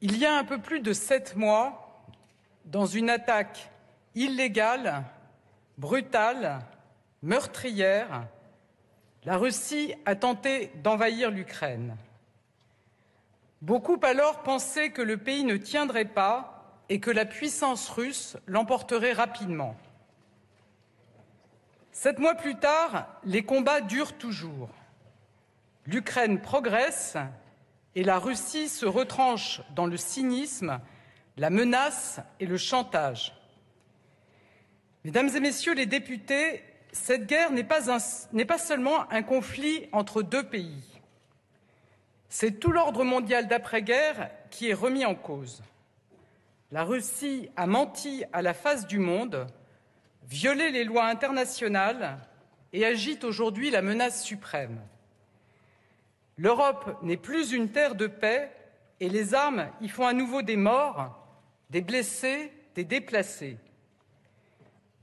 Il y a un peu plus de 7 mois, dans une attaque illégale, brutale, meurtrière, la Russie a tenté d'envahir l'Ukraine. Beaucoup alors pensaient que le pays ne tiendrait pas et que la puissance russe l'emporterait rapidement. 7 mois plus tard, les combats durent toujours. L'Ukraine progresse et la Russie se retranche dans le cynisme, la menace et le chantage. Mesdames et messieurs les députés, cette guerre n'est pas seulement un conflit entre deux pays. C'est tout l'ordre mondial d'après-guerre qui est remis en cause. La Russie a menti à la face du monde, violé les lois internationales et agite aujourd'hui la menace suprême. L'Europe n'est plus une terre de paix et les armes y font à nouveau des morts, des blessés, des déplacés.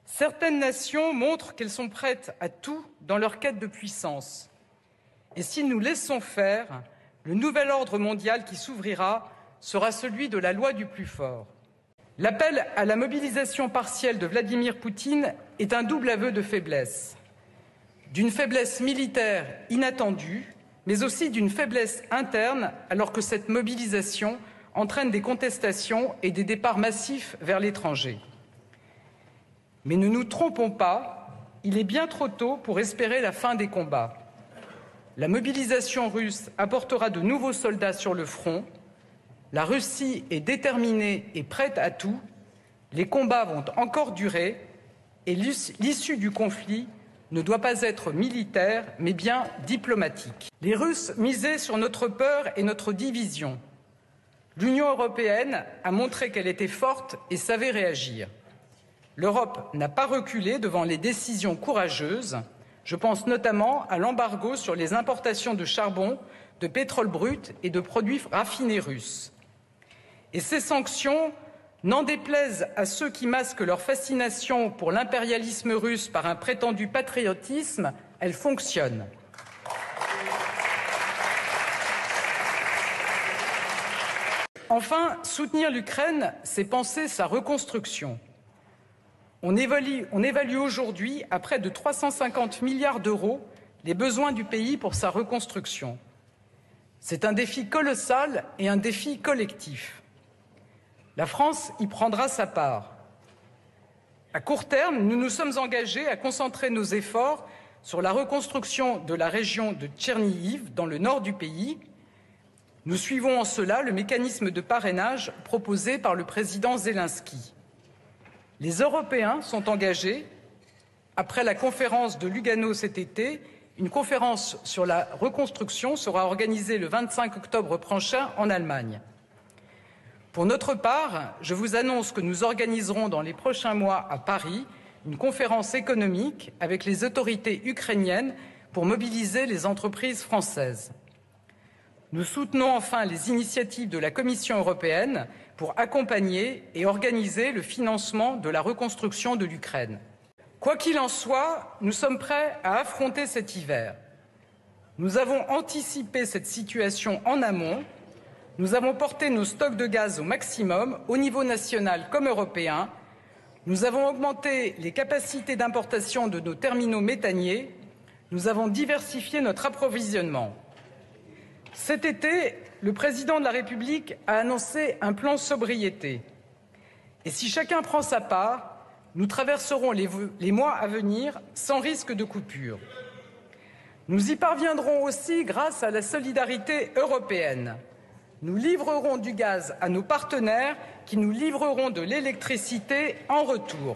Certaines nations montrent qu'elles sont prêtes à tout dans leur quête de puissance. Et si nous laissons faire, le nouvel ordre mondial qui s'ouvrira sera celui de la loi du plus fort. L'appel à la mobilisation partielle de Vladimir Poutine est un double aveu de faiblesse. D'une faiblesse militaire inattendue, mais aussi d'une faiblesse interne, alors que cette mobilisation entraîne des contestations et des départs massifs vers l'étranger. Mais ne nous trompons pas, il est bien trop tôt pour espérer la fin des combats. La mobilisation russe apportera de nouveaux soldats sur le front. La Russie est déterminée et prête à tout. Les combats vont encore durer et l'issue du conflit ne doit pas être militaire, mais bien diplomatique. Les Russes misaient sur notre peur et notre division. L'Union européenne a montré qu'elle était forte et savait réagir. L'Europe n'a pas reculé devant les décisions courageuses. Je pense notamment à l'embargo sur les importations de charbon, de pétrole brut et de produits raffinés russes. Et ces sanctions, n'en déplaisent à ceux qui masquent leur fascination pour l'impérialisme russe par un prétendu patriotisme, elles fonctionnent. Enfin, soutenir l'Ukraine, c'est penser sa reconstruction. On évalue aujourd'hui à près de 350 milliards d'euros les besoins du pays pour sa reconstruction. C'est un défi colossal et un défi collectif. La France y prendra sa part. À court terme, nous nous sommes engagés à concentrer nos efforts sur la reconstruction de la région de Tchernihiv, dans le nord du pays. Nous suivons en cela le mécanisme de parrainage proposé par le président Zelensky. Les Européens sont engagés. Après la conférence de Lugano cet été, une conférence sur la reconstruction sera organisée le 25 octobre prochain en Allemagne. Pour notre part, je vous annonce que nous organiserons dans les prochains mois à Paris une conférence économique avec les autorités ukrainiennes pour mobiliser les entreprises françaises. Nous soutenons enfin les initiatives de la Commission européenne pour accompagner et organiser le financement de la reconstruction de l'Ukraine. Quoi qu'il en soit, nous sommes prêts à affronter cet hiver. Nous avons anticipé cette situation en amont. Nous avons porté nos stocks de gaz au maximum, au niveau national comme européen. Nous avons augmenté les capacités d'importation de nos terminaux méthaniers. Nous avons diversifié notre approvisionnement. Cet été, le président de la République a annoncé un plan sobriété. Et si chacun prend sa part, nous traverserons les mois à venir sans risque de coupure. Nous y parviendrons aussi grâce à la solidarité européenne. Nous livrerons du gaz à nos partenaires qui nous livreront de l'électricité en retour.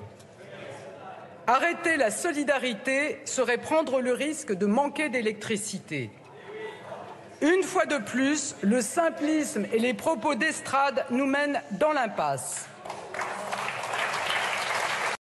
Arrêter la solidarité serait prendre le risque de manquer d'électricité. Une fois de plus, le simplisme et les propos d'estrade nous mènent dans l'impasse.